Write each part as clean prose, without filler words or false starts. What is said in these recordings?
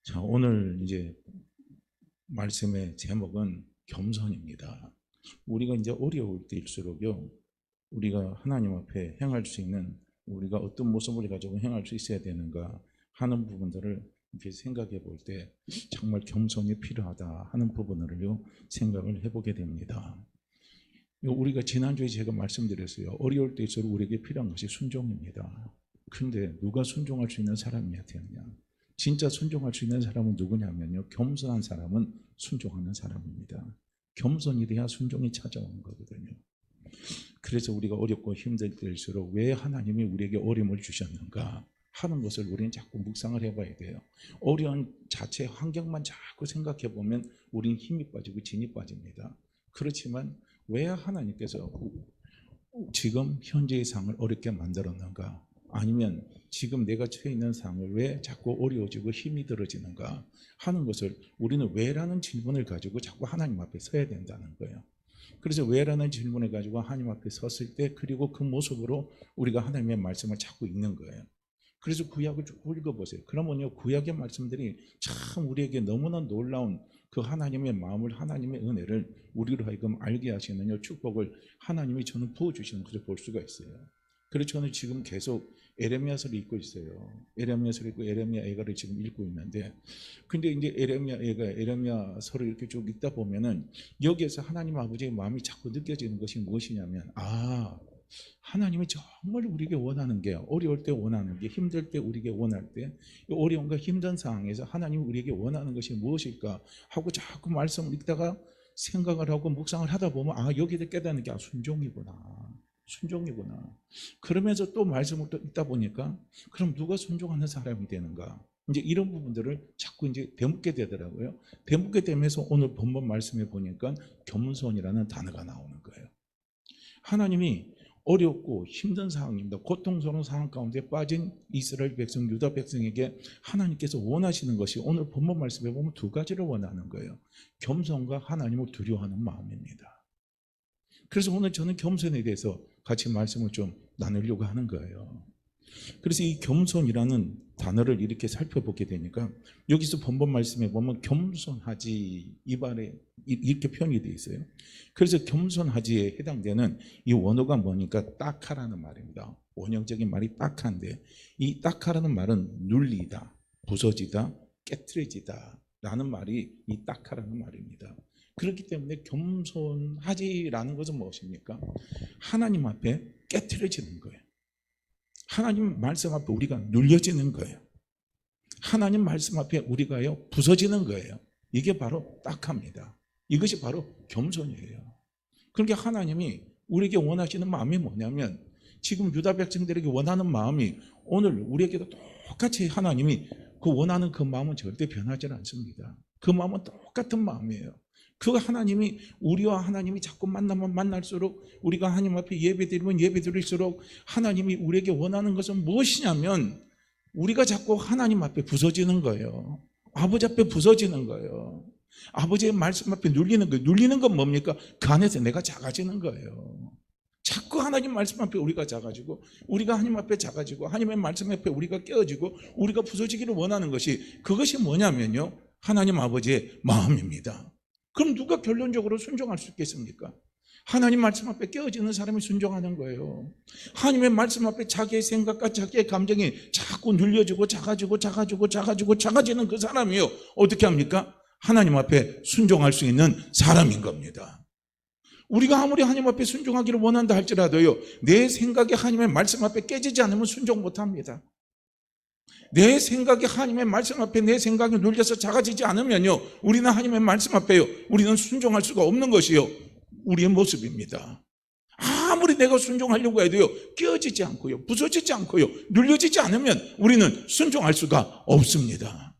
자, 오늘 이제 말씀의 제목은 겸손입니다. 우리가 이제 어려울 때일수록요, 우리가 하나님 앞에 행할 수 있는, 우리가 어떤 모습을 가지고 행할 수 있어야 되는가 하는 부분들을 이렇게 생각해 볼 때 정말 겸손이 필요하다 하는 부분을요 생각을 해보게 됩니다. 우리가 지난주에 제가 말씀드렸어요. 어려울 때일수록 우리에게 필요한 것이 순종입니다. 근데 누가 순종할 수 있는 사람이야 되느냐? 진짜 순종할 수 있는 사람은 누구냐면요, 겸손한 사람은 순종하는 사람입니다. 겸손이 돼야 순종이 찾아오는 거거든요. 그래서 우리가 어렵고 힘들 때일수록 왜 하나님이 우리에게 어려움을 주셨는가 하는 것을 우리는 자꾸 묵상을 해봐야 돼요. 어려운 자체 환경만 자꾸 생각해 보면 우리는 힘이 빠지고 진이 빠집니다. 그렇지만 왜 하나님께서 지금 현재의 상을 어렵게 만들었는가, 아니면 지금 내가 처해 있는 상을 왜 자꾸 어려워지고 힘이 들어지는가 하는 것을 우리는 왜라는 질문을 가지고 자꾸 하나님 앞에 서야 된다는 거예요. 그래서 왜라는 질문을 가지고 하나님 앞에 섰을 때, 그리고 그 모습으로 우리가 하나님의 말씀을 자꾸 읽는 거예요. 그래서 구약을 쭉 읽어보세요. 그러면요, 구약의 말씀들이 참 우리에게 너무나 놀라운 그 하나님의 마음을, 하나님의 은혜를 우리로 하여금 알게 하시는 축복을 하나님이 저는 부어주시는 것을 볼 수가 있어요. 그래서 저는 지금 계속 에레미야서를 읽고 있어요. 에레미야서를 읽고 에레미야 애가를 지금 읽고 있는데, 근데 이제 에레미야 애가 에레미야서를 이렇게 쭉 읽다 보면은 여기에서 하나님 아버지의 마음이 자꾸 느껴지는 것이 무엇이냐면, 하나님이 정말 우리에게 원하는 게, 어려울 때 원하는 게, 힘들 때 우리에게 원할 때, 어려움과 힘든 상황에서 하나님이 우리에게 원하는 것이 무엇일까 하고 자꾸 말씀을 읽다가 생각을 하고 묵상을 하다 보면, 여기서 깨닫는 게 순종이구나. 순종이구나. 그러면서 또 말씀을 또 읽다 보니까, 그럼 누가 순종하는 사람이 되는가? 이제 이런 부분들을 자꾸 이제 되묻게 되더라고요. 되묻게 되면서 오늘 본문 말씀에 보니까 겸손이라는 단어가 나오는 거예요. 하나님이 어렵고 힘든 상황입니다. 고통스러운 상황 가운데 빠진 이스라엘 백성, 유다 백성에게 하나님께서 원하시는 것이 오늘 본문 말씀에 보면 두 가지를 원하는 거예요. 겸손과 하나님을 두려워하는 마음입니다. 그래서 오늘 저는 겸손에 대해서 같이 말씀을 좀 나누려고 하는 거예요. 그래서 이 겸손이라는 단어를 이렇게 살펴보게 되니까, 여기서 본문 말씀에 보면 겸손하지, 이 말에 이렇게 표현이 되어 있어요. 그래서 겸손하지에 해당되는 이 원어가 뭐니까 딱하라는 말입니다. 원형적인 말이 딱한데, 이 딱하라는 말은 눌리다, 부서지다, 깨트려지다 라는 말이 이 딱하라는 말입니다. 그렇기 때문에 겸손하지라는 것은 무엇입니까? 하나님 앞에 깨트려지는 거예요. 하나님 말씀 앞에 우리가 눌려지는 거예요. 하나님 말씀 앞에 우리가요 부서지는 거예요. 이게 바로 딱합니다. 이것이 바로 겸손이에요. 그러니까 하나님이 우리에게 원하시는 마음이 뭐냐면, 지금 유다 백성들에게 원하는 마음이 오늘 우리에게도 똑같이 하나님이 그 원하는 그 마음은 절대 변하지 않습니다. 그 마음은 똑같은 마음이에요. 그 하나님이, 우리와 하나님이 자꾸 만나면 만날수록, 우리가 하나님 앞에 예배드리면 예배드릴수록 하나님이 우리에게 원하는 것은 무엇이냐면, 우리가 자꾸 하나님 앞에 부서지는 거예요. 아버지 앞에 부서지는 거예요. 아버지의 말씀 앞에 눌리는 거예요. 눌리는 건 뭡니까? 그 안에서 내가 작아지는 거예요. 자꾸 하나님 말씀 앞에 우리가 작아지고, 우리가 하나님 앞에 작아지고, 하나님의 말씀 앞에 우리가 깨어지고, 우리가 부서지기를 원하는 것이, 그것이 뭐냐면요, 하나님 아버지의 마음입니다. 그럼 누가 결론적으로 순종할 수 있겠습니까? 하나님 말씀 앞에 깨어지는 사람이 순종하는 거예요. 하나님의 말씀 앞에 자기의 생각과 자기의 감정이 자꾸 눌려지고 작아지는 그 사람이요, 어떻게 합니까? 하나님 앞에 순종할 수 있는 사람인 겁니다. 우리가 아무리 하나님 앞에 순종하기를 원한다 할지라도요, 내 생각이 하나님의 말씀 앞에 깨지지 않으면 순종 못합니다. 내 생각이 하나님의 말씀 앞에 내 생각이 눌려서 작아지지 않으면요, 우리는 하나님의 말씀 앞에요, 우리는 순종할 수가 없는 것이요, 우리의 모습입니다. 아무리 내가 순종하려고 해도요, 깨어지지 않고요, 부서지지 않고요, 눌려지지 않으면 우리는 순종할 수가 없습니다.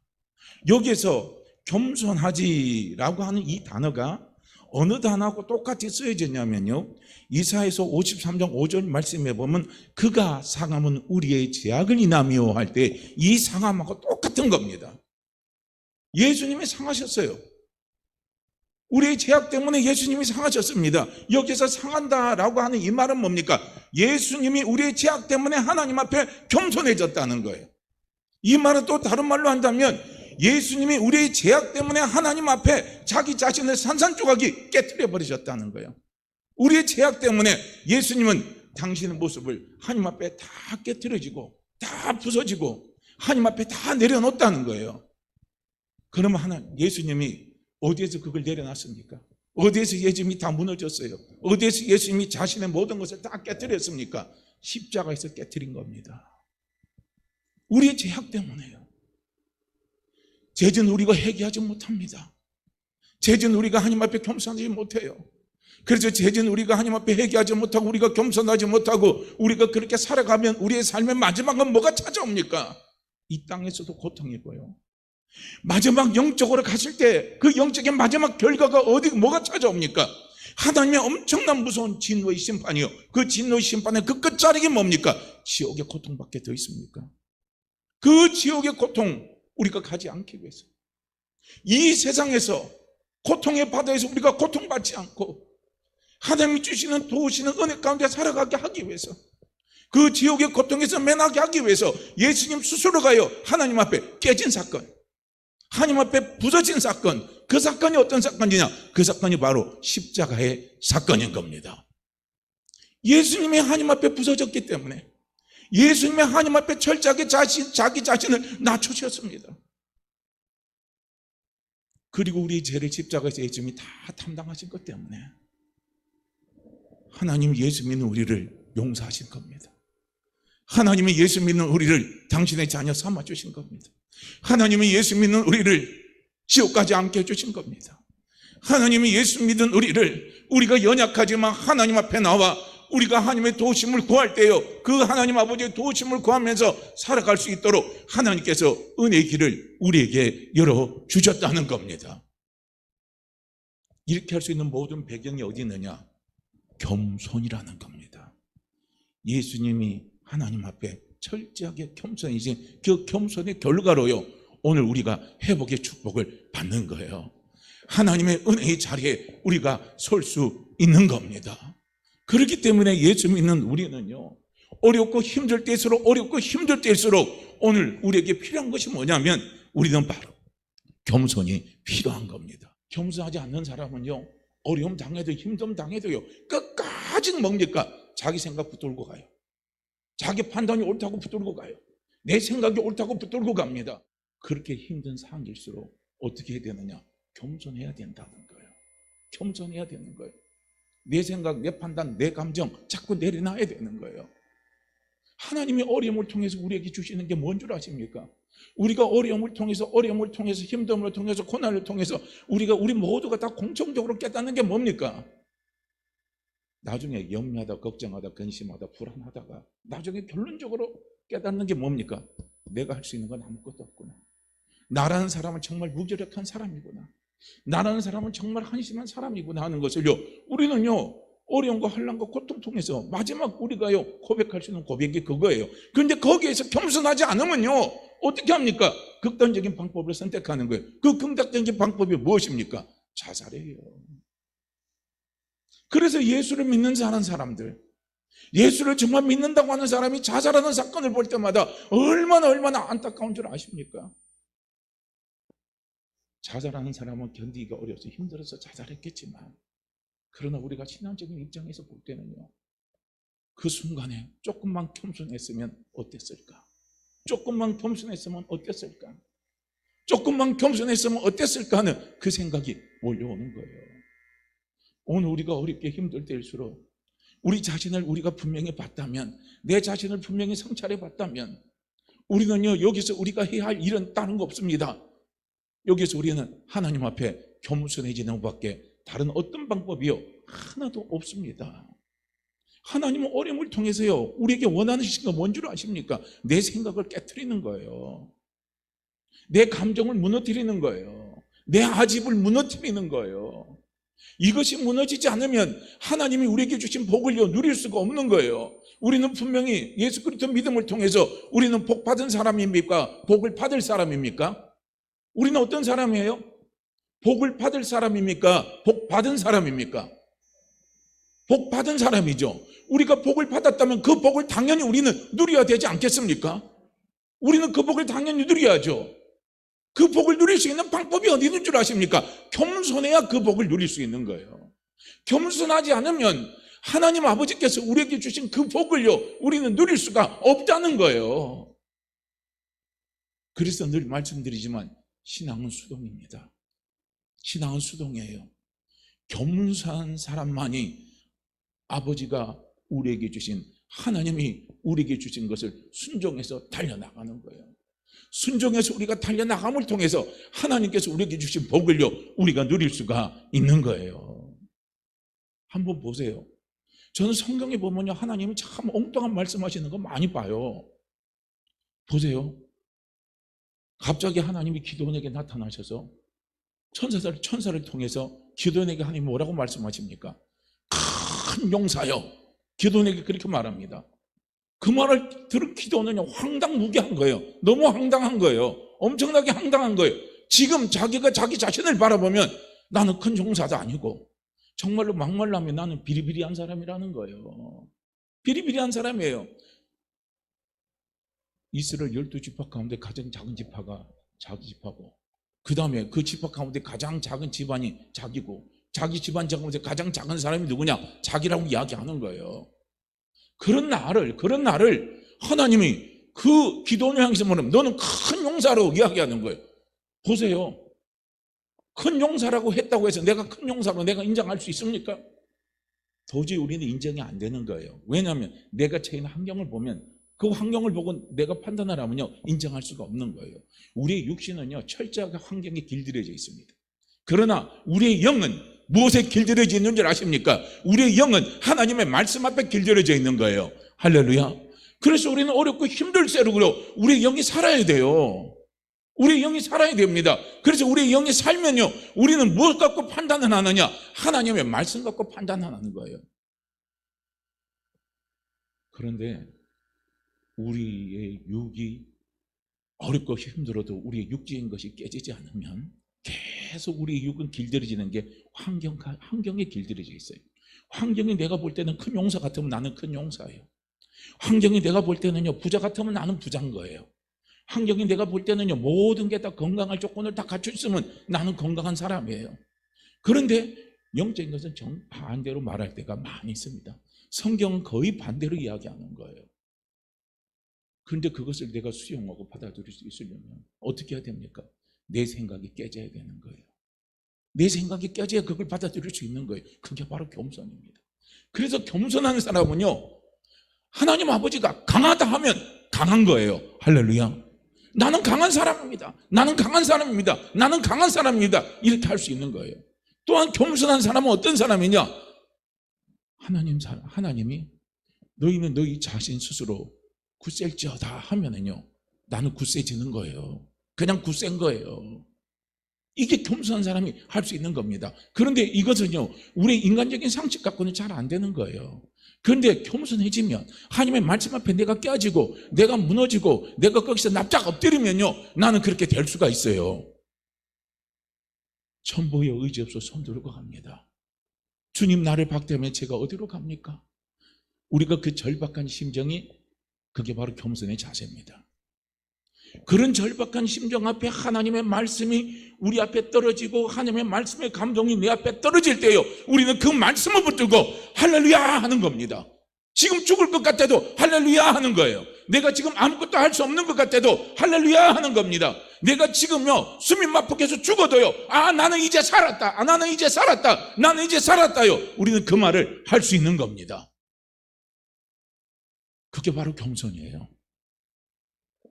여기에서 겸손하지라고 하는 이 단어가 어느 단어하고 똑같이 쓰여졌냐면요, 이사야서 53장 5절 말씀에 보면, 그가 상함은 우리의 죄악을 인하며 할 때 이 상함하고 똑같은 겁니다. 예수님이 상하셨어요. 우리의 죄악 때문에 예수님이 상하셨습니다. 여기서 상한다라고 하는 이 말은 뭡니까? 예수님이 우리의 죄악 때문에 하나님 앞에 겸손해졌다는 거예요. 이 말은 또 다른 말로 한다면, 예수님이 우리의 죄악 때문에 하나님 앞에 자기 자신을 산산조각이 깨트려 버리셨다는 거예요. 우리의 죄악 때문에 예수님은 당신의 모습을 하나님 앞에 다 깨트려지고 다 부서지고 하나님 앞에 다 내려놓았다는 거예요. 그러면 예수님이 어디에서 그걸 내려놨습니까? 어디에서 예수님이 다 무너졌어요? 어디에서 예수님이 자신의 모든 것을 다 깨뜨렸습니까? 십자가에서 깨뜨린 겁니다. 우리의 죄악 때문에요. 죄는 우리가 회개하지 못합니다. 죄는 우리가 하나님 앞에 겸손하지 못해요. 그래서 죄는 우리가 하나님 앞에 회개하지 못하고 우리가 겸손하지 못하고 우리가 그렇게 살아가면 우리의 삶의 마지막은 뭐가 찾아옵니까? 이 땅에서도 고통이고요. 마지막 영적으로 갔을 때 그 영적인 마지막 결과가 뭐가 찾아옵니까? 하나님의 엄청난 무서운 진노의 심판이요. 그 진노의 심판의 그 끝자락이 뭡니까? 지옥의 고통밖에 더 있습니까? 그 지옥의 고통 우리가 가지 않기 위해서, 이 세상에서 고통의 바다에서 우리가 고통받지 않고 하나님이 주시는 도우시는 은혜 가운데 살아가게 하기 위해서, 그 지옥의 고통에서 면하게 하기 위해서 예수님 스스로가요 하나님 앞에 깨진 사건, 하나님 앞에 부서진 사건, 그 사건이 어떤 사건이냐? 그 사건이 바로 십자가의 사건인 겁니다. 예수님이 하나님 앞에 부서졌기 때문에 예수님이 하나님 앞에 철저하게 자기 자신을 낮추셨습니다. 그리고 우리의 죄를 십자가에서 예수님이 다 담당하신 것 때문에 하나님 예수 믿는 우리를 용서하신 겁니다. 하나님이 예수 믿는 우리를 당신의 자녀 삼아주신 겁니다. 하나님이 예수 믿는 우리를 지옥까지 않게 해주신 겁니다. 하나님이 예수 믿는 우리를, 우리가 연약하지만 하나님 앞에 나와 우리가 하나님의 도우심을 구할 때요, 그 하나님 아버지의 도우심을 구하면서 살아갈 수 있도록 하나님께서 은혜의 길을 우리에게 열어주셨다는 겁니다. 이렇게 할 수 있는 모든 배경이 어디 있느냐? 겸손이라는 겁니다. 예수님이 하나님 앞에 철저하게 겸손이지, 그 겸손의 결과로요 오늘 우리가 회복의 축복을 받는 거예요. 하나님의 은혜의 자리에 우리가 설 수 있는 겁니다. 그렇기 때문에 예수 믿는 우리는요, 어렵고 힘들 때일수록 오늘 우리에게 필요한 것이 뭐냐면 우리는 바로 겸손이 필요한 겁니다. 겸손하지 않는 사람은요, 어려움 당해도 힘듦 당해도요 끝까지 뭡니까? 자기 생각 붙들고 가요. 자기 판단이 옳다고 붙들고 가요. 내 생각이 옳다고 붙들고 갑니다. 그렇게 힘든 상황일수록 어떻게 해야 되느냐? 겸손해야 된다는 거예요. 겸손해야 되는 거예요. 내 생각, 내 판단, 내 감정 자꾸 내려놔야 되는 거예요. 하나님이 어려움을 통해서 우리에게 주시는 게 뭔 줄 아십니까? 우리가 어려움을 통해서 힘듦을 통해서 고난을 통해서 우리 모두가 다 공통적으로 깨닫는 게 뭡니까? 나중에 염려하다, 걱정하다, 근심하다, 불안하다가 나중에 결론적으로 깨닫는 게 뭡니까? 내가 할 수 있는 건 아무것도 없구나. 나라는 사람은 정말 무기력한 사람이구나. 나라는 사람은 정말 한심한 사람이구나 하는 것을요, 우리는요 어려움과 환난과 고통 통해서 마지막 우리가요 고백할 수 있는 고백이 그거예요. 그런데 거기에서 겸손하지 않으면요 어떻게 합니까? 극단적인 방법을 선택하는 거예요. 그 극단적인 방법이 무엇입니까? 자살이에요. 그래서 예수를 믿는 사람들, 예수를 정말 믿는다고 하는 사람이 자살하는 사건을 볼 때마다 얼마나 안타까운 줄 아십니까? 자살하는 사람은 견디기가 어려서 힘들어서 자살했겠지만, 그러나 우리가 신앙적인 입장에서 볼 때는요, 그 순간에 조금만 겸손했으면 어땠을까? 조금만 겸손했으면 어땠을까? 조금만 겸손했으면 어땠을까 하는 그 생각이 몰려오는 거예요. 오늘 우리가 어렵게 힘들 때일수록 우리 자신을 우리가 분명히 봤다면, 내 자신을 분명히 성찰해 봤다면, 우리는요 여기서 우리가 해야 할 일은 다른 거 없습니다. 여기서 우리는 하나님 앞에 겸손해지는 것밖에 다른 어떤 방법이요 하나도 없습니다. 하나님은 어려움을 통해서요 우리에게 원하는 건 뭔 줄 아십니까? 내 생각을 깨트리는 거예요. 내 감정을 무너뜨리는 거예요. 내 아집을 무너뜨리는 거예요. 이것이 무너지지 않으면 하나님이 우리에게 주신 복을요 누릴 수가 없는 거예요. 우리는 분명히 예수 그리스도 믿음을 통해서 우리는 복 받은 사람입니까? 복을 받을 사람입니까? 우리는 어떤 사람이에요? 복을 받을 사람입니까? 복 받은 사람입니까? 복 받은 사람이죠. 우리가 복을 받았다면 그 복을 당연히 우리는 누려야 되지 않겠습니까? 우리는 그 복을 당연히 누려야죠. 그 복을 누릴 수 있는 방법이 어디 있는 줄 아십니까? 겸손해야 그 복을 누릴 수 있는 거예요. 겸손하지 않으면 하나님 아버지께서 우리에게 주신 그 복을요, 우리는 누릴 수가 없다는 거예요. 그래서 늘 말씀드리지만 신앙은 수동입니다. 신앙은 수동이에요. 겸손한 사람만이 아버지가 우리에게 주신, 하나님이 우리에게 주신 것을 순종해서 달려나가는 거예요. 순종해서 우리가 달려나감을 통해서 하나님께서 우리에게 주신 복을요, 우리가 누릴 수가 있는 거예요. 한번 보세요. 저는 성경에 보면요, 하나님이 참 엉뚱한 말씀하시는 거 많이 봐요. 보세요. 갑자기 하나님이 기도원에게 나타나셔서 천사를 통해서 기도원에게 하나님이 뭐라고 말씀하십니까? 큰 용사여, 기도원에게 그렇게 말합니다. 그 말을 들은 기도원은요, 황당무계한 거예요. 너무 황당한 거예요. 엄청나게 황당한 거예요. 지금 자기가 자기 자신을 바라보면 나는 큰 용사도 아니고 정말로 막말로 하면 나는 비리비리한 사람이라는 거예요. 비리비리한 사람이에요. 이스라엘 12지파 가운데 가장 작은 지파가 자기 지파고, 그 다음에 그 지파 가운데 가장 작은 집안이 자기고, 자기 집안 가운데 가장 작은 사람이 누구냐? 자기라고 이야기하는 거예요. 그런 나를 하나님이 그 기도원을 향해서 뭐냐면 너는 큰 용사로 이야기하는 거예요. 보세요. 큰 용사라고 했다고 해서 내가 큰 용사로 내가 인정할 수 있습니까? 도저히 우리는 인정이 안 되는 거예요. 왜냐하면 내가 처한 환경을 보면, 그 환경을 보고 내가 판단을 하면요, 인정할 수가 없는 거예요. 우리의 육신은요, 철저하게 환경에 길들여져 있습니다. 그러나 우리의 영은 무엇에 길들여져 있는 줄 아십니까? 우리의 영은 하나님의 말씀 앞에 길들여져 있는 거예요. 할렐루야. 그래서 우리는 어렵고 힘들수록 우리의 영이 살아야 돼요. 우리의 영이 살아야 됩니다. 그래서 우리의 영이 살면요, 우리는 무엇 갖고 판단을 하느냐? 하나님의 말씀 갖고 판단하는 거예요. 그런데 우리의 육이 어렵고 힘들어도 우리의 육적인 것이 깨지지 않으면 계속 우리의 육은 길들여지는 게 환경에 길들여져 있어요. 환경이 내가 볼 때는 큰 용사 같으면 나는 큰 용사예요. 환경이 내가 볼 때는요, 부자 같으면 나는 부자인 거예요. 환경이 내가 볼 때는요, 모든 게 다 건강할 조건을 다 갖춰 있으면 나는 건강한 사람이에요. 그런데 영적인 것은 정반대로 말할 때가 많이 있습니다. 성경은 거의 반대로 이야기하는 거예요. 그런데 그것을 내가 수용하고 받아들일 수 있으려면 어떻게 해야 됩니까? 내 생각이 깨져야 되는 거예요. 내 생각이 깨져야 그걸 받아들일 수 있는 거예요. 그게 바로 겸손입니다. 그래서 겸손한 사람은요, 하나님 아버지가 강하다 하면 강한 거예요. 할렐루야. 나는 강한 사람입니다. 나는 강한 사람입니다. 나는 강한 사람입니다. 이렇게 할 수 있는 거예요. 또한 겸손한 사람은 어떤 사람이냐? 하나님이 너희는 너희 자신 스스로 굳셀지어다 하면은요, 나는 굳세지는 거예요. 그냥 굳센 거예요. 이게 겸손한 사람이 할 수 있는 겁니다. 그런데 이것은요, 우리의 인간적인 상식 갖고는 잘 안 되는 거예요. 그런데 겸손해지면 하나님의 말씀 앞에 내가 깨지고 내가 무너지고 내가 거기서 납작 엎드리면요, 나는 그렇게 될 수가 있어요. 천부의 의지 없어 손 들고 갑니다. 주님 나를 박대하면 제가 어디로 갑니까? 우리가 그 절박한 심정이, 그게 바로 겸손의 자세입니다. 그런 절박한 심정 앞에 하나님의 말씀이 우리 앞에 떨어지고 하나님의 말씀의 감동이 내 앞에 떨어질 때요, 우리는 그 말씀을 붙들고 할렐루야 하는 겁니다. 지금 죽을 것 같아도 할렐루야 하는 거예요. 내가 지금 아무것도 할 수 없는 것 같아도 할렐루야 하는 겁니다. 내가 지금요, 숨이 막혀서 죽어도요, 나는 이제 살았다. 나는 이제 살았다. 나는 이제 살았다요. 우리는 그 말을 할 수 있는 겁니다. 그게 바로 겸손이에요.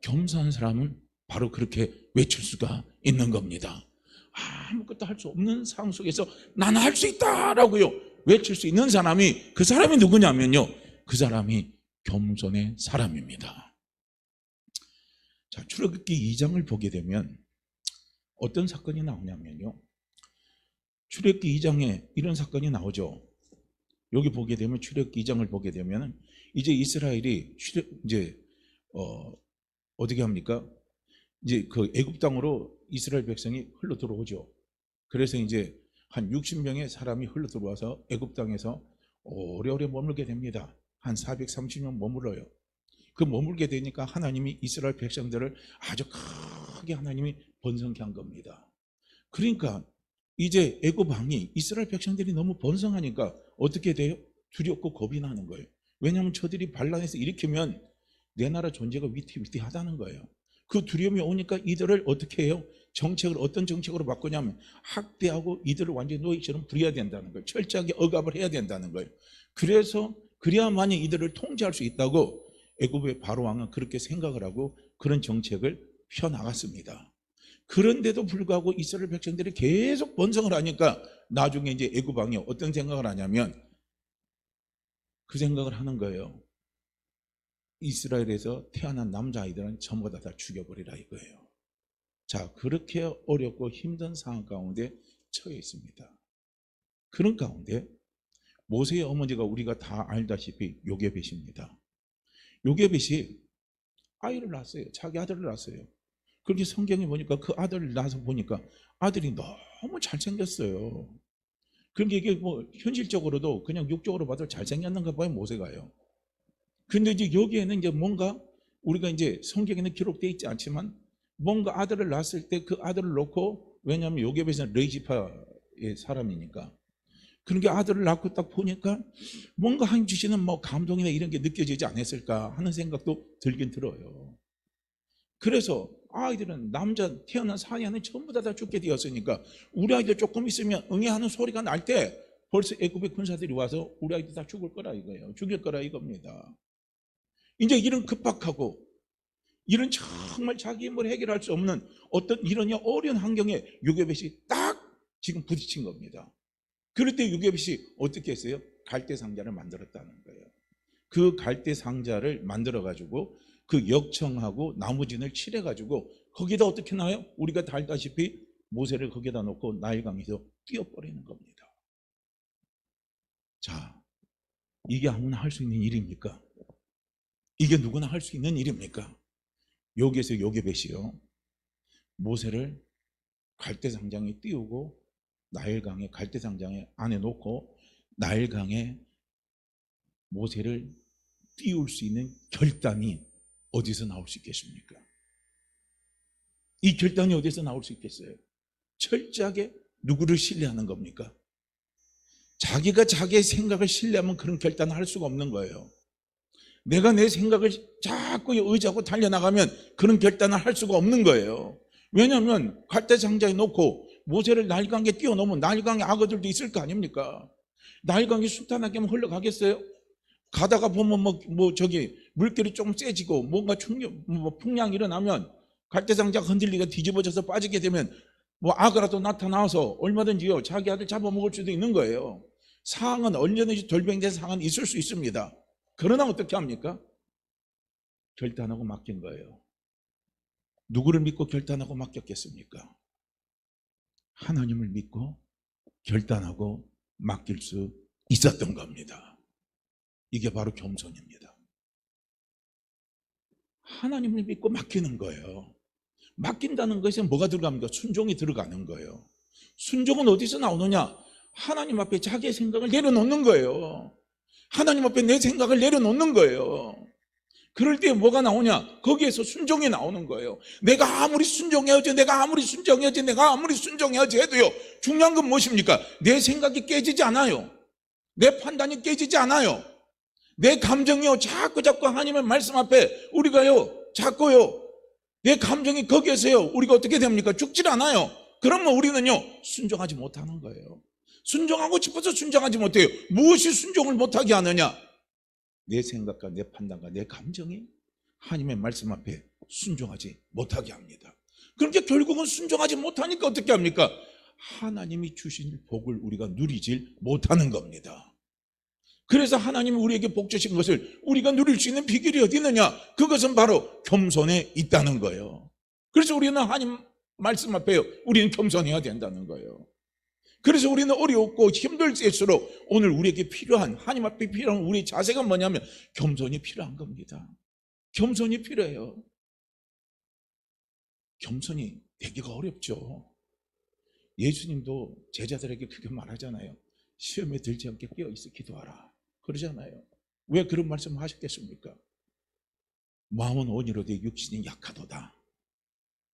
겸손한 사람은 바로 그렇게 외칠 수가 있는 겁니다. 아무것도 할 수 없는 상황 속에서 나는 할 수 있다라고요 외칠 수 있는 사람이, 그 사람이 누구냐면요, 그 사람이 겸손의 사람입니다. 자, 출애굽기 2장을 보게 되면 어떤 사건이 나오냐면요, 출애굽기 2장에 이런 사건이 나오죠. 여기 보게 되면 출애굽기 2장을 보게 되면 이제 이스라엘이 어떻게 합니까? 이제 그 애굽 땅으로 이스라엘 백성이 흘러 들어오죠. 그래서 이제 한 60명의 사람이 흘러 들어와서 애굽 땅에서 오래오래 머물게 됩니다. 한 430년 머물러요. 그 머물게 되니까 하나님이 이스라엘 백성들을 아주 끔찍하게 하나님이 번성케 한 겁니다. 그러니까 이제 애굽 왕이 이스라엘 백성들이 너무 번성하니까 어떻게 돼요? 두렵고 겁이 나는 거예요. 왜냐하면 저들이 반란해서 일으키면 내 나라 존재가 위태위태하다는 거예요. 그 두려움이 오니까 이들을 어떻게 해요? 정책을 어떤 정책으로 바꾸냐면 학대하고 이들을 완전히 노예처럼 부려야 된다는 거예요. 철저하게 억압을 해야 된다는 거예요. 그래서 그래야만이 이들을 통제할 수 있다고 애굽의 바로 왕은 그렇게 생각을 하고 그런 정책을 펴나갔습니다. 그런데도 불구하고 이스라엘 백성들이 계속 번성을 하니까 나중에 이제 애굽 왕이 어떤 생각을 하냐면 그 생각을 하는 거예요. 이스라엘에서 태어난 남자아이들은 전부 다 죽여버리라 이거예요. 자, 그렇게 어렵고 힘든 상황 가운데 처해 있습니다. 그런 가운데 모세의 어머니가 우리가 다 알다시피 요게벳입니다. 요게벳이 아이를 낳았어요. 자기 아들을 낳았어요. 그렇게 성경에 보니까 그 아들을 낳아서 보니까 아들이 너무 잘생겼어요. 그러니까 이게 뭐 현실적으로도 그냥 육적으로 봐도 잘생겼는가 봐요, 모세가요. 근데 이제 여기에는 이제 뭔가 우리가 이제 성경에는 기록되어 있지 않지만 뭔가 아들을 낳았을 때 그 아들을 놓고, 왜냐하면 요게벳은 레이지파의 사람이니까, 그러니까 아들을 낳고 딱 보니까 뭔가 하나님 주시는 뭐 감동이나 이런 게 느껴지지 않았을까 하는 생각도 들긴 들어요. 그래서 아이들은 남자 태어난 사이 안에 전부 다 죽게 되었으니까 우리 아이들 조금 있으면 응애하는 소리가 날 때 벌써 애굽의 군사들이 와서 우리 아이들 다 죽을 거라 이거예요. 죽일 거라 이겁니다. 이제 이런 급박하고 이런 정말 자기 힘으로 해결할 수 없는 어떤 이런 어려운 환경에 요게벳이 딱 지금 부딪힌 겁니다. 그럴 때 요게벳이 어떻게 했어요? 갈대 상자를 만들었다는 거예요. 그 갈대 상자를 만들어 가지고 그 역청하고 나무진을 칠해 가지고 거기다 어떻게 놔요? 우리가 다 알다시피 모세를 거기다 놓고 나일강에서 띄어버리는 겁니다. 자, 이게 아무나 할 수 있는 일입니까? 이게 누구나 할 수 있는 일입니까? 여기에서 요게벳이요, 모세를 갈대상장에 띄우고 나일강에 갈대상장에 안에 놓고 나일강에 모세를 띄울 수 있는 결단이 어디서 나올 수 있겠습니까? 이 결단이 어디서 나올 수 있겠어요? 철저하게 누구를 신뢰하는 겁니까? 자기가 자기의 생각을 신뢰하면 그런 결단을 할 수가 없는 거예요. 내가 내 생각을 자꾸 의지하고 달려나가면 그런 결단을 할 수가 없는 거예요. 왜냐하면 갈대상자에 놓고 모세를 나일강에 띄워놓으면 나일강에 악어들도 있을 거 아닙니까? 나일강이 순탄하게 흘러가겠어요? 가다가 보면 저기 물결이 조금 세지고 뭔가 풍랑이 일어나면 갈대상자가 흔들리가 뒤집어져서 빠지게 되면 뭐 악어라도 나타나서 얼마든지요 자기 아들 잡아먹을 수도 있는 거예요. 상황은 얼마든지 돌변된 상황은 있을 수 있습니다. 그러나 어떻게 합니까? 결단하고 맡긴 거예요. 누구를 믿고 결단하고 맡겼겠습니까? 하나님을 믿고 결단하고 맡길 수 있었던 겁니다. 이게 바로 겸손입니다. 하나님을 믿고 맡기는 거예요. 맡긴다는 것에 뭐가 들어갑니까? 순종이 들어가는 거예요. 순종은 어디서 나오느냐? 하나님 앞에 자기의 생각을 내려놓는 거예요. 하나님 앞에 내 생각을 내려놓는 거예요. 그럴 때 뭐가 나오냐? 거기에서 순종이 나오는 거예요. 내가 아무리 순종해야지, 내가 아무리 순종해야지, 내가 아무리 순종해야지 해도요, 중요한 건 무엇입니까? 내 생각이 깨지지 않아요. 내 판단이 깨지지 않아요. 내 감정이요 자꾸 하나님의 말씀 앞에 우리가요 자꾸요 내 감정이 거기에서요 우리가 어떻게 됩니까? 죽질 않아요. 그러면 우리는요 순종하지 못하는 거예요. 순종하고 싶어서 순종하지 못해요. 무엇이 순종을 못하게 하느냐? 내 생각과 내 판단과 내 감정이 하나님의 말씀 앞에 순종하지 못하게 합니다. 그러니까 결국은 순종하지 못하니까 어떻게 합니까? 하나님이 주신 복을 우리가 누리질 못하는 겁니다. 그래서 하나님이 우리에게 복 주신 것을 우리가 누릴 수 있는 비결이 어디 있느냐? 그것은 바로 겸손에 있다는 거예요. 그래서 우리는 하나님 말씀 앞에요 우리는 겸손해야 된다는 거예요. 그래서 우리는 어렵고 힘들수록 오늘 우리에게 필요한, 하나님 앞에 필요한 우리 자세가 뭐냐면 겸손이 필요한 겁니다. 겸손이 필요해요. 겸손이 되기가 어렵죠. 예수님도 제자들에게 그렇게 말하잖아요. 시험에 들지 않게 깨어있어 기도하라 그러잖아요. 왜 그런 말씀을 하셨겠습니까? 마음은 온유로되 육신이 약하도다.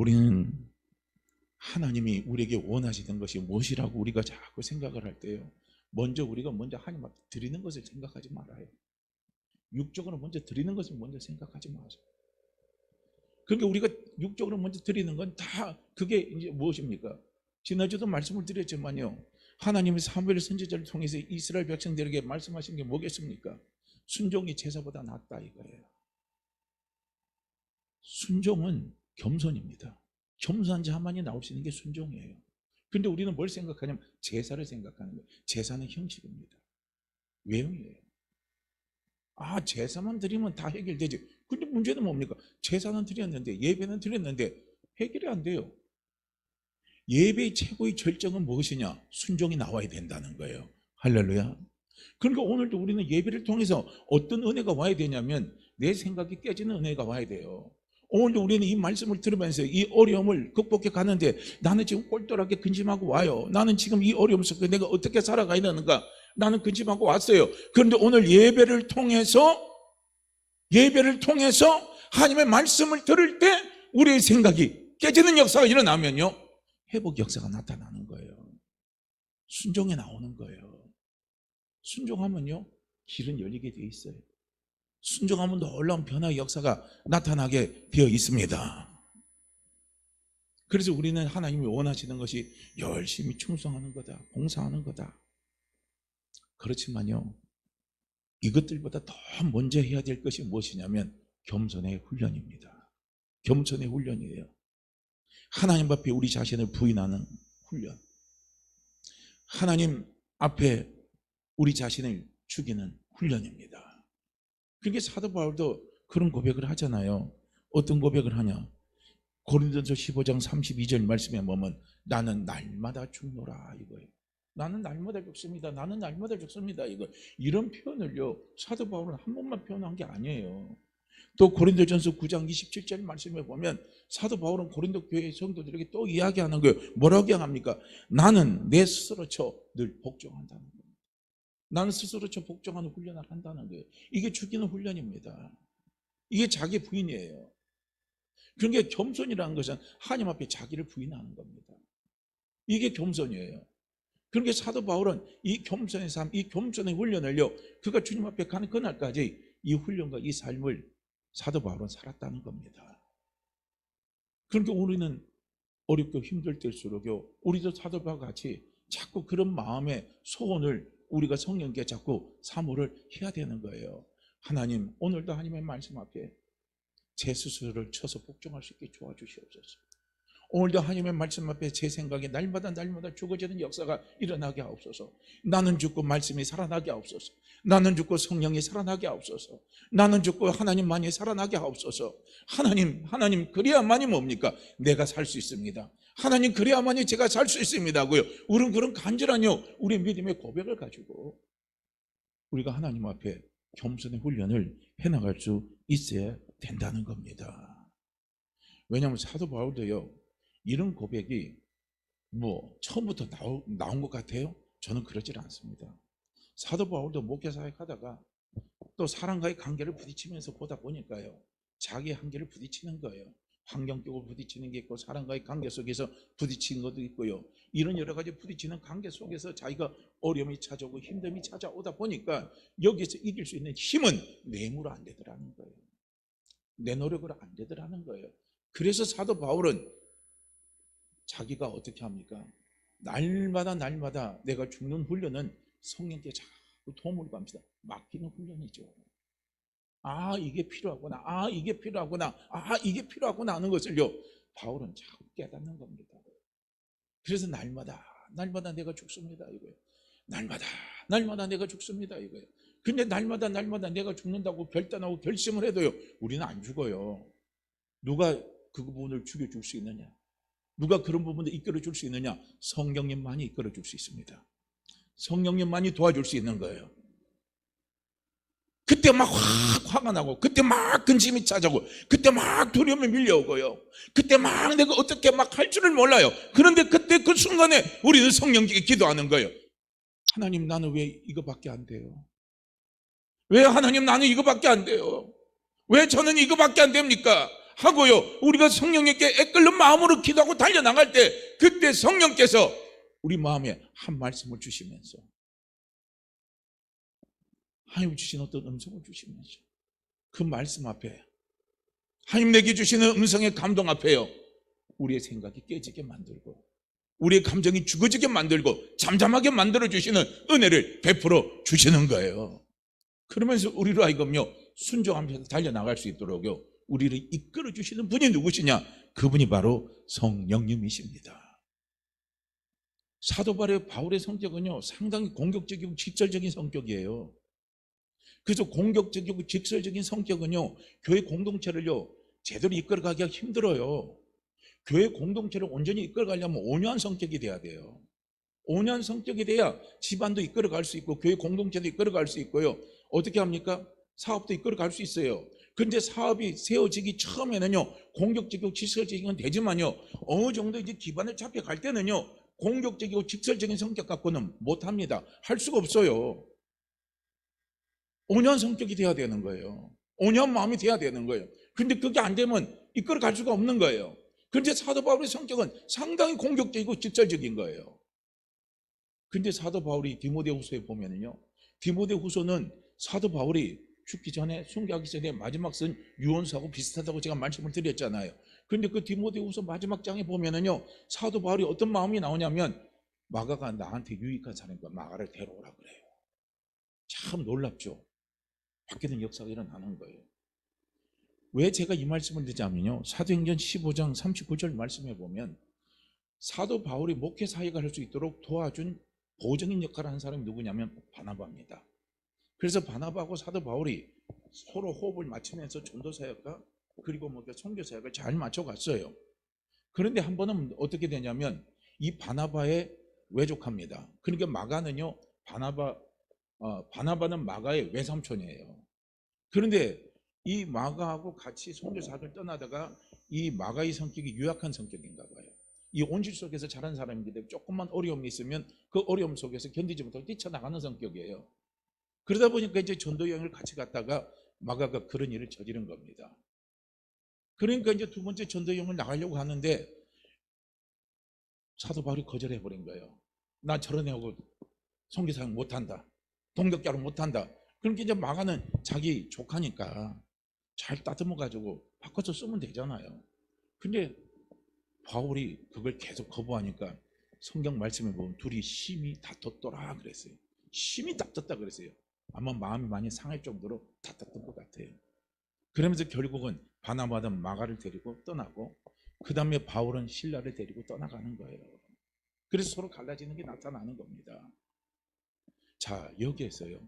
우리는 하나님이 우리에게 원하시는 것이 무엇이라고 우리가 자꾸 생각을 할 때요, 먼저 우리가 하나님 앞에 드리는 것을 생각하지 말아요. 육적으로 먼저 드리는 것을 먼저 생각하지 마세요. 그러니까 우리가 육적으로 먼저 드리는 건 다 그게 이제 무엇입니까? 지난주도 말씀을 드렸지만요, 하나님이 사무엘 선지자를 통해서 이스라엘 백성들에게 말씀하신 게 뭐겠습니까? 순종이 제사보다 낫다 이거예요. 순종은 겸손입니다. 겸손한 자만이 나올 수 있는 게 순종이에요. 그런데 우리는 뭘 생각하냐면 제사를 생각하는 거예요. 제사는 형식입니다. 외형이에요. 제사만 드리면 다 해결되지. 근데 문제는 뭡니까? 제사는 드렸는데, 예배는 드렸는데 해결이 안 돼요. 예배의 최고의 절정은 무엇이냐? 순종이 나와야 된다는 거예요. 할렐루야. 그러니까 오늘도 우리는 예배를 통해서 어떤 은혜가 와야 되냐면 내 생각이 깨지는 은혜가 와야 돼요. 오늘도 우리는 이 말씀을 들으면서 이 어려움을 극복해 가는데 나는 지금 꼴똘하게 근심하고 와요. 나는 지금 이 어려움 속에 내가 어떻게 살아가야 되는가? 나는 근심하고 왔어요. 그런데 오늘 예배를 통해서 하나님의 말씀을 들을 때 우리의 생각이 깨지는 역사가 일어나면요, 회복 역사가 나타나는 거예요. 순종에 나오는 거예요. 순종하면요, 길은 열리게 돼 있어요. 순종하면 놀라운 변화의 역사가 나타나게 되어 있습니다. 그래서 우리는 하나님이 원하시는 것이 열심히 충성하는 거다, 봉사하는 거다. 그렇지만요, 이것들보다 더 먼저 해야 될 것이 무엇이냐면 겸손의 훈련입니다. 겸손의 훈련이에요. 하나님 앞에 우리 자신을 부인하는 훈련, 하나님 앞에 우리 자신을 죽이는 훈련입니다. 그러니까 사도 바울도 그런 고백을 하잖아요. 어떤 고백을 하냐? 고린도서 15장 32절 말씀에 보면 나는 날마다 죽노라 이거예요. 나는 날마다 죽습니다. 나는 날마다 죽습니다. 이런 표현을요, 사도 바울은 한 번만 표현한 게 아니에요. 또 고린도전서 9장 27절 말씀에 보면 사도 바울은 고린도 교회 성도들에게 또 이야기하는 거예요. 뭐라고 합니까? 나는 내 스스로 늘 복종한다는 거예요. 나는 스스로 복종하는 훈련을 한다는 거예요. 이게 죽이는 훈련입니다. 이게 자기 부인이에요. 그러니까 겸손이라는 것은 하나님 앞에 자기를 부인하는 겁니다. 이게 겸손이에요. 그러니까 사도 바울은 이 겸손의 삶, 이 겸손의 훈련을요, 그가 주님 앞에 가는 그날까지 이 훈련과 이 삶을 사도 바울은 살았다는 겁니다. 그러니까 우리는 어렵고 힘들 때일수록요, 우리도 사도 바울과 같이 자꾸 그런 마음의 소원을 우리가 성령께 자꾸 사모를 해야 되는 거예요. 하나님, 오늘도 하나님의 말씀 앞에 제 스스로를 쳐서 복종할 수 있게 도와주시옵소서. 오늘도 하나님의 말씀 앞에 제 생각에 날마다 죽어지는 역사가 일어나게 하옵소서. 나는 죽고 말씀이 살아나게 하옵소서. 나는 죽고 성령이 살아나게 하옵소서. 나는 죽고 하나님만이 살아나게 하옵소서. 하나님 그래야만이 뭡니까? 내가 살 수 있습니다. 하나님 그래야만이 제가 살 수 있습니다고요. 우리는 그런 간절한요, 우리 믿음의 고백을 가지고 우리가 하나님 앞에 겸손의 훈련을 해나갈 수 있어야 된다는 겁니다. 왜냐하면 사도 바울도요, 이런 고백이 처음부터 나온 것 같아요? 저는 그러질 않습니다. 사도 바울도 목회사역 하다가 또 사람과의 관계를 부딪히면서 보다 보니까요, 자기 한계를 부딪히는 거예요. 환경적으로 부딪히는 게 있고 사람과의 관계 속에서 부딪히는 것도 있고요. 이런 여러 가지 부딪히는 관계 속에서 자기가 어려움이 찾아오고 힘듦이 찾아오다 보니까 여기서 이길 수 있는 힘은 내 힘으로 안 되더라는 거예요. 내 노력으로 안 되더라는 거예요. 그래서 사도 바울은 자기가 어떻게 합니까? 날마다 내가 죽는 훈련은 성령께 자꾸 도움을 받습니다. 맡기는 훈련이죠. 이게 필요하구나. 이게 필요하구나. 이게 필요하구나 하는 것을요, 바울은 자꾸 깨닫는 겁니다. 그래서 날마다 내가 죽습니다 이거예요. 날마다 내가 죽습니다 이거예요. 근데 날마다 내가 죽는다고 결단하고 결심을 해도요, 우리는 안 죽어요. 누가 그 부분을 죽여줄 수 있느냐? 누가 그런 부분을 이끌어줄 수 있느냐? 성령님만이 이끌어줄 수 있습니다. 성령님만이 도와줄 수 있는 거예요. 그때 막 화가 나고, 그때 막 근심이 찾아오고, 그때 막 두려움이 밀려오고요, 그때 막 내가 어떻게 막 할 줄을 몰라요. 그런데 그때 그 순간에 우리는 성령께 기도하는 거예요. 하나님, 나는 왜 이거밖에 안 돼요? 왜 하나님, 나는 이거밖에 안 돼요? 왜 저는 이거밖에 안 됩니까? 하고요, 우리가 성령님께 애끓는 마음으로 기도하고 달려나갈 때 그때 성령께서 우리 마음에 한 말씀을 주시면서, 하나님 주신 어떤 음성을 주시면서 그 말씀 앞에, 하나님 내게 주시는 음성의 감동 앞에요, 우리의 생각이 깨지게 만들고 우리의 감정이 죽어지게 만들고 잠잠하게 만들어주시는 은혜를 베풀어 주시는 거예요. 그러면서 우리로 하여금요 순종하면서 달려나갈 수 있도록요 우리를 이끌어 주시는 분이 누구시냐? 그분이 바로 성령님이십니다. 사도 바울의 성격은요 상당히 공격적이고 직설적인 성격이에요. 그래서 공격적이고 직설적인 성격은요 교회 공동체를요 제대로 이끌어가기가 힘들어요. 교회 공동체를 온전히 이끌어가려면 온유한 성격이 돼야 돼요. 온유한 성격이 돼야 집안도 이끌어갈 수 있고 교회 공동체도 이끌어갈 수 있고요. 어떻게 합니까? 사업도 이끌어갈 수 있어요. 그런데 사업이 세워지기 처음에는요 공격적이고 직설적인 건 되지만요 어느 정도 이제 기반을 잡혀갈 때는요 공격적이고 직설적인 성격 갖고는 못합니다. 할 수가 없어요. 온유한 성격이 돼야 되는 거예요. 온유한 마음이 돼야 되는 거예요. 그런데 그게 안 되면 이끌어갈 수가 없는 거예요. 그런데 사도 바울의 성격은 상당히 공격적이고 직설적인 거예요. 근데 사도 바울이 디모데후서에 보면은요, 디모데후서는 사도 바울이 죽기 전에, 순교하기 전에 마지막 쓴 유언서하고 비슷하다고 제가 말씀을 드렸잖아요. 그런데 그 디모데후서 마지막 장에 보면은요, 사도 바울이 어떤 마음이 나오냐면, 마가가 나한테 유익한 사람이니까 마가를 데려오라 그래요. 참 놀랍죠. 바뀌는 역사가 일어나는 거예요. 왜 제가 이 말씀을 드리자면요, 사도행전 15장 39절 말씀에 보면 사도 바울이 목회 사역을 할 수 있도록 도와준 보증인 역할을 하는 사람이 누구냐면 바나바입니다. 그래서 바나바하고 사도 바울이 서로 호흡을 맞추면서 전도 사역과 그리고 선교 사역을 잘 맞춰갔어요. 그런데 한 번은 어떻게 되냐면 이 바나바의 외족합니다. 그러니까 마가는요 바나바는 마가의 외삼촌이에요. 그런데 이 마가하고 같이 선교 사역을 떠나다가 이 마가의 성격이 유약한 성격인가 봐요. 이 온실 속에서 자란 사람이기 때문에 조금만 어려움이 있으면 그 어려움 속에서 견디지 못하고 뛰쳐나가는 성격이에요. 그러다 보니까 이제 전도 여행을 같이 갔다가 마가가 그런 일을 저지른 겁니다. 그러니까 이제 두 번째 전도 여행을 나가려고 하는데 사도 바울이 거절해 버린 거예요. 나 저런 애하고 선교사역 못한다. 동역자로 못한다. 그러니까 이제 마가는 자기 조카니까 잘 따듬어 가지고 바꿔서 쓰면 되잖아요. 근데 바울이 그걸 계속 거부하니까 성경 말씀에 보면 둘이 심히 다퉜더라 그랬어요. 심히 다퉜다 그랬어요. 아마 마음이 많이 상할 정도로 다퉜던 것 같아요. 그러면서 결국은 바나바는 마가를 데리고 떠나고 그 다음에 바울은 실라를 데리고 떠나가는 거예요. 그래서 서로 갈라지는 게 나타나는 겁니다. 자, 여기에서요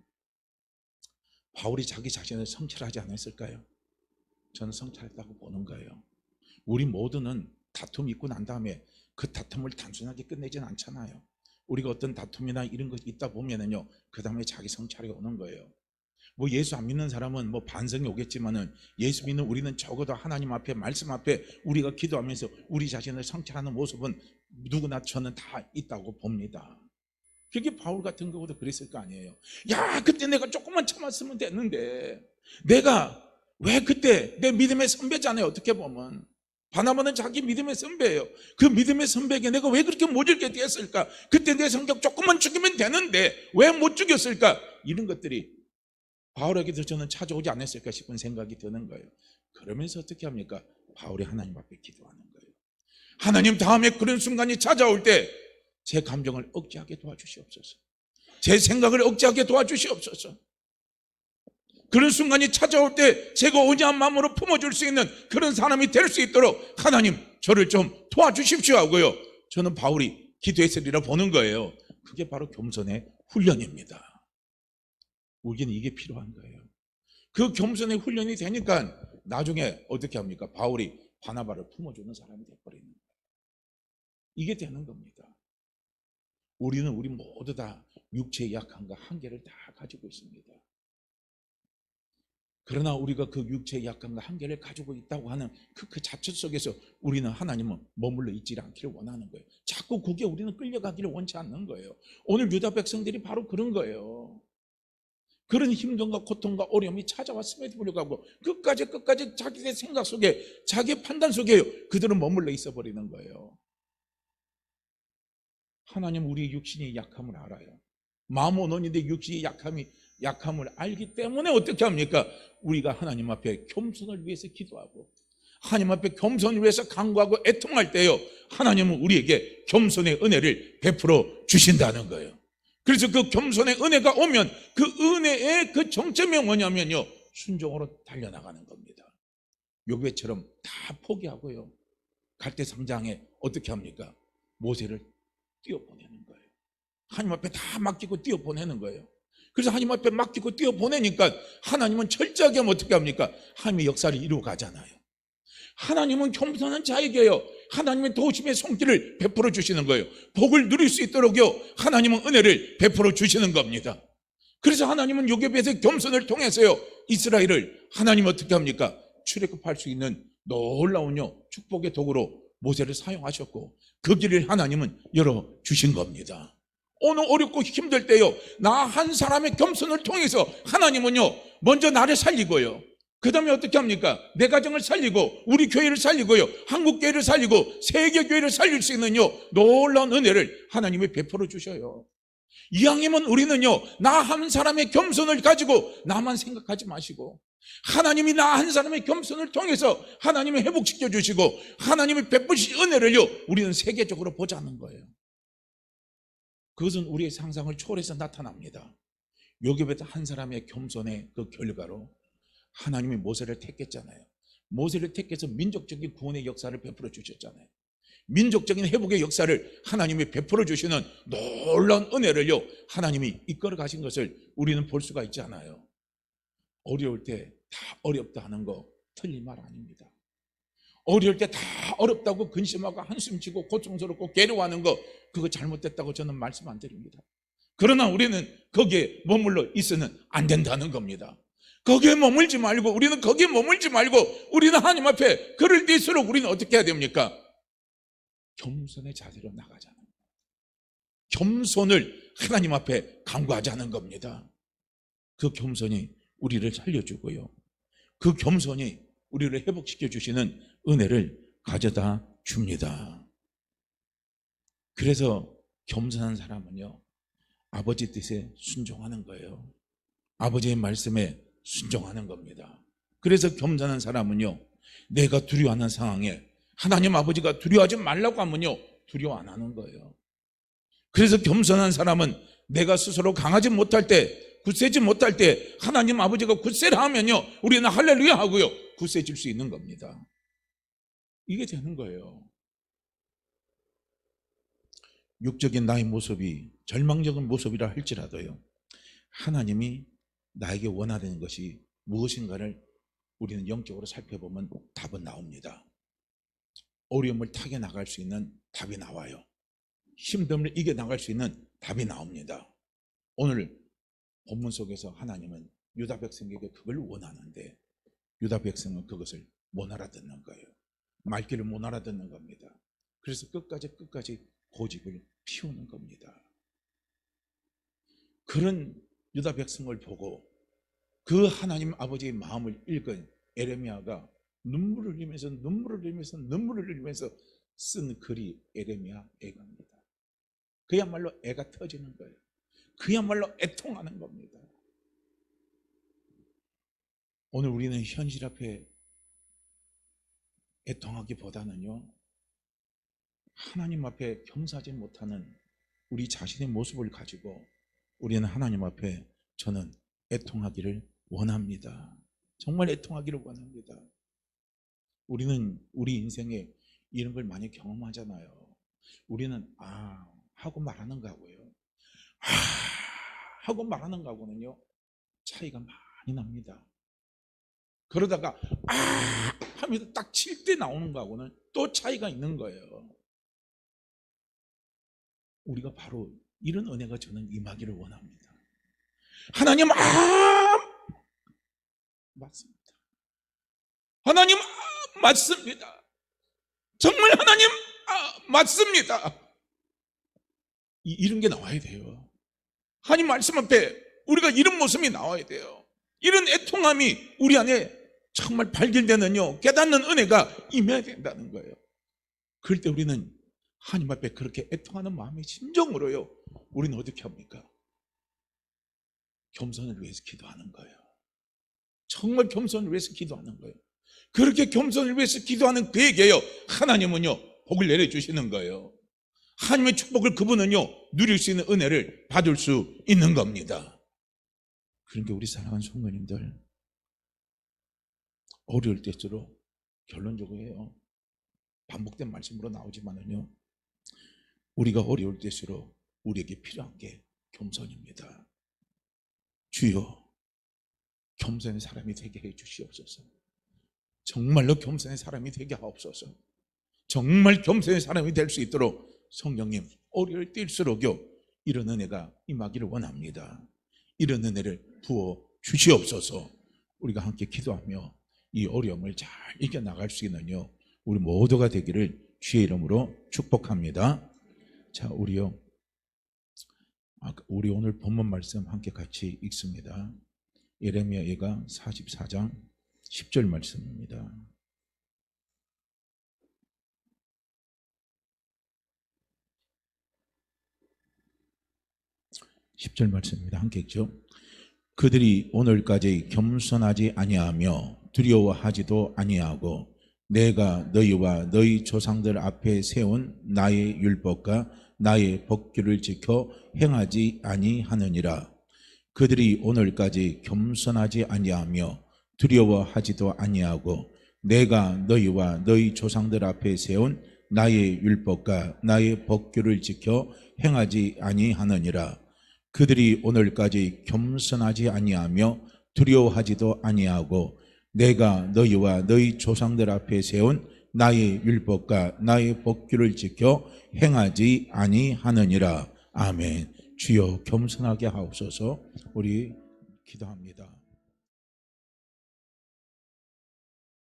바울이 자기 자신을 성찰하지 않았을까요? 저는 성찰했다고 보는 거예요. 우리 모두는 다툼이 있고 난 다음에 그 다툼을 단순하게 끝내진 않잖아요. 우리가 어떤 다툼이나 이런 것이 있다 보면은요 그 다음에 자기 성찰이 오는 거예요. 뭐 예수 안 믿는 사람은 뭐 반성이 오겠지만은 예수 믿는 우리는 적어도 하나님 앞에 말씀 앞에 우리가 기도하면서 우리 자신을 성찰하는 모습은 누구나 저는 다 있다고 봅니다. 그게 바울 같은 경우도 그랬을 거 아니에요. 야, 그때 내가 조금만 참았으면 됐는데 내가 왜 그때 내 믿음의 선배잖아요. 어떻게 보면 바나바는 자기 믿음의 선배예요. 그 믿음의 선배에게 내가 왜 그렇게 모질게 되었을까? 그때 내 성격 조금만 죽이면 되는데 왜 못 죽였을까? 이런 것들이 바울에게도 저는 찾아오지 않았을까 싶은 생각이 드는 거예요. 그러면서 어떻게 합니까? 바울이 하나님 앞에 기도하는 거예요. 하나님, 다음에 그런 순간이 찾아올 때 제 감정을 억제하게 도와주시옵소서. 제 생각을 억제하게 도와주시옵소서. 그런 순간이 찾아올 때 제가 온유한 마음으로 품어줄 수 있는 그런 사람이 될 수 있도록 하나님 저를 좀 도와주십시오 하고요. 저는 바울이 기도했으리라 보는 거예요. 그게 바로 겸손의 훈련입니다. 우리는 이게 필요한 거예요. 그 겸손의 훈련이 되니까 나중에 어떻게 합니까? 바울이 바나바를 품어주는 사람이 되어버리는 거예요. 이게 되는 겁니다. 우리 모두 다 육체의 약함과 한계를 다 가지고 있습니다. 그러나 우리가 그 육체의 약함과 한계를 가지고 있다고 하는 그 자체 속에서 우리는 하나님은 머물러 있지 않기를 원하는 거예요. 자꾸 그게 우리는 끌려가기를 원치 않는 거예요. 오늘 유다 백성들이 바로 그런 거예요. 그런 힘든가 고통과 어려움이 찾아왔음에도 불구하고 끝까지 자기의 생각 속에, 자기의 판단 속에 그들은 머물러 있어 버리는 거예요. 하나님 우리의 육신의 약함을 알아요. 마모논인데 육신의 약함을 알기 때문에 어떻게 합니까? 우리가 하나님 앞에 겸손을 위해서 기도하고 하나님 앞에 겸손을 위해서 간구하고 애통할 때요, 하나님은 우리에게 겸손의 은혜를 베풀어 주신다는 거예요. 그래서 그 겸손의 은혜가 오면 그 은혜의 그 정점이 뭐냐면요, 순종으로 달려나가는 겁니다. 요괴처럼 다 포기하고요, 갈대상장에 어떻게 합니까? 모세를 띄워보내는 거예요. 하나님 앞에 다 맡기고 띄워보내는 거예요. 그래서 하나님 앞에 맡기고 띄워보내니까 하나님은 철저하게 하면 어떻게 합니까? 하나님의 역사를 이루어 가잖아요. 하나님은 겸손한 자에게요, 하나님의 도우심의 손길을 베풀어 주시는 거예요. 복을 누릴 수 있도록요, 하나님은 은혜를 베풀어 주시는 겁니다. 그래서 하나님은 요괴別의 겸손을 통해서요, 이스라엘을 하나님 어떻게 합니까? 출애굽할 수 있는 놀라운요 축복의 도구로 모세를 사용하셨고, 그 길을 하나님은 열어주신 겁니다. 오늘 어렵고 힘들 때요, 나 한 사람의 겸손을 통해서 하나님은요 먼저 나를 살리고요, 그 다음에 어떻게 합니까? 내 가정을 살리고 우리 교회를 살리고요, 한국교회를 살리고 세계교회를 살릴 수 있는요 놀라운 은혜를 하나님이 베풀어 주셔요. 이왕이면 우리는요, 나 한 사람의 겸손을 가지고 나만 생각하지 마시고 하나님이 나 한 사람의 겸손을 통해서 하나님이 회복시켜 주시고 하나님이 베푸신 은혜를요 우리는 세계적으로 보자는 거예요. 그것은 우리의 상상을 초월해서 나타납니다. 요괴別한 사람의 겸손의 그 결과로 하나님이 모세를 택했잖아요. 모세를 택해서 민족적인 구원의 역사를 베풀어 주셨잖아요. 민족적인 회복의 역사를 하나님이 베풀어 주시는 놀라운 은혜를요 하나님이 이끌어 가신 것을 우리는 볼 수가 있지 않아요. 어려울 때 다 어렵다 하는 거 틀린 말 아닙니다. 어려울 때 다 어렵다고 근심하고 한숨치고 고통스럽고 괴로워하는 거, 그거 잘못됐다고 저는 말씀 안 드립니다. 그러나 우리는 거기에 머물러 있어는 안 된다는 겁니다. 거기에 머물지 말고, 우리는 거기에 머물지 말고 우리는 하나님 앞에 그럴 때일수록 우리는 어떻게 해야 됩니까? 겸손의 자세로 나가자는 겁니다. 겸손을 하나님 앞에 간구하자는 겁니다. 그 겸손이 우리를 살려주고요, 그 겸손이 우리를 회복시켜 주시는 은혜를 가져다 줍니다. 그래서 겸손한 사람은요 아버지 뜻에 순종하는 거예요. 아버지의 말씀에 순종하는 겁니다. 그래서 겸손한 사람은요 내가 두려워하는 상황에 하나님 아버지가 두려워하지 말라고 하면요 두려워 안 하는 거예요. 그래서 겸손한 사람은 내가 스스로 강하지 못할 때, 굳세지 못할 때 하나님 아버지가 굳세라 하면요 우리는 할렐루야 하고요 굳세질 수 있는 겁니다. 이게 되는 거예요. 육적인 나의 모습이 절망적인 모습이라 할지라도요 하나님이 나에게 원하는 것이 무엇인가를 우리는 영적으로 살펴보면 답은 나옵니다. 어려움을 타게 나갈 수 있는 답이 나와요. 힘듦을 이겨 나갈 수 있는 답이 나옵니다. 오늘 본문 속에서 하나님은 유다 백성에게 그걸 원하는데 유다 백성은 그것을 못 알아듣는 거예요. 말귀를 못 알아듣는 겁니다. 그래서 끝까지 고집을 피우는 겁니다. 그런 유다 백성을 보고 그 하나님 아버지의 마음을 읽은 에레미야가 눈물을 흘리면서 쓴 글이 에레미야 애가입니다. 그야말로 애가 터지는 거예요. 그야말로 애통하는 겁니다. 오늘 우리는 현실 앞에 애통하기보다는요 하나님 앞에 겸사하지 못하는 우리 자신의 모습을 가지고 우리는 하나님 앞에 저는 애통하기를 원합니다. 정말 애통하기를 원합니다. 우리는 우리 인생에 이런 걸 많이 경험하잖아요. 우리는 하고 말하는 거하고요 하고 말하는 거하고는요 차이가 많이 납니다. 그러다가 하면서 딱 칠 때 나오는 거하고는 또 차이가 있는 거예요. 우리가 바로 이런 은혜가 저는 임하기를 원합니다. 하나님 맞습니다. 하나님 맞습니다. 정말 하나님 맞습니다. 이런 게 나와야 돼요. 하나님 말씀 앞에 우리가 이런 모습이 나와야 돼요. 이런 애통함이 우리 안에 정말 발견되는요, 깨닫는 은혜가 임해야 된다는 거예요. 그럴 때 우리는 하나님 앞에 그렇게 애통하는 마음의 심정으로요, 우리는 어떻게 합니까? 겸손을 위해서 기도하는 거예요. 정말 겸손을 위해서 기도하는 거예요. 그렇게 겸손을 위해서 기도하는 그에게요, 하나님은요 복을 내려주시는 거예요. 하나님의 축복을 그분은요 누릴 수 있는 은혜를 받을 수 있는 겁니다. 그러니까 우리 사랑하는 성도님들, 어려울 때일수록 결론적으로 해요, 반복된 말씀으로 나오지만은요, 우리가 어려울 때일수록 우리에게 필요한 게 겸손입니다. 주여, 겸손의 사람이 되게 해 주시옵소서. 정말로 겸손의 사람이 되게 하옵소서. 정말 겸손의 사람이 될 수 있도록 성령님, 어려울 때일수록요 이런 은혜가 임하기를 원합니다. 이런 은혜를 부어 주시옵소서. 우리가 함께 기도하며 이 어려움을 잘 이겨나갈 수 있는요 우리 모두가 되기를 주의 이름으로 축복합니다. 자, 우리 오늘 본문 말씀 함께 같이 읽습니다. 예레미야 예가 44장 10절 말씀입니다. 10절 말씀입니다. 함께 읽죠. 그들이 오늘까지 겸손하지 아니하며 두려워하지도 아니하고 내가 너희와 너희 조상들 앞에 세운 나의 율법과 나의 법규를 지켜 행하지 아니하느니라. 그들이 오늘까지 겸손하지 아니하며 두려워하지도 아니하고 내가 너희와 너희 조상들 앞에 세운 나의 율법과 나의 법규를 지켜 행하지 아니하느니라. 그들이 오늘까지 겸손하지 아니하며 두려워하지도 아니하고 내가 너희와 너희 조상들 앞에 세운 나의 율법과 나의 법규를 지켜 행하지 아니하느니라. 아멘. 주여 겸손하게 하옵소서. 우리 기도합니다.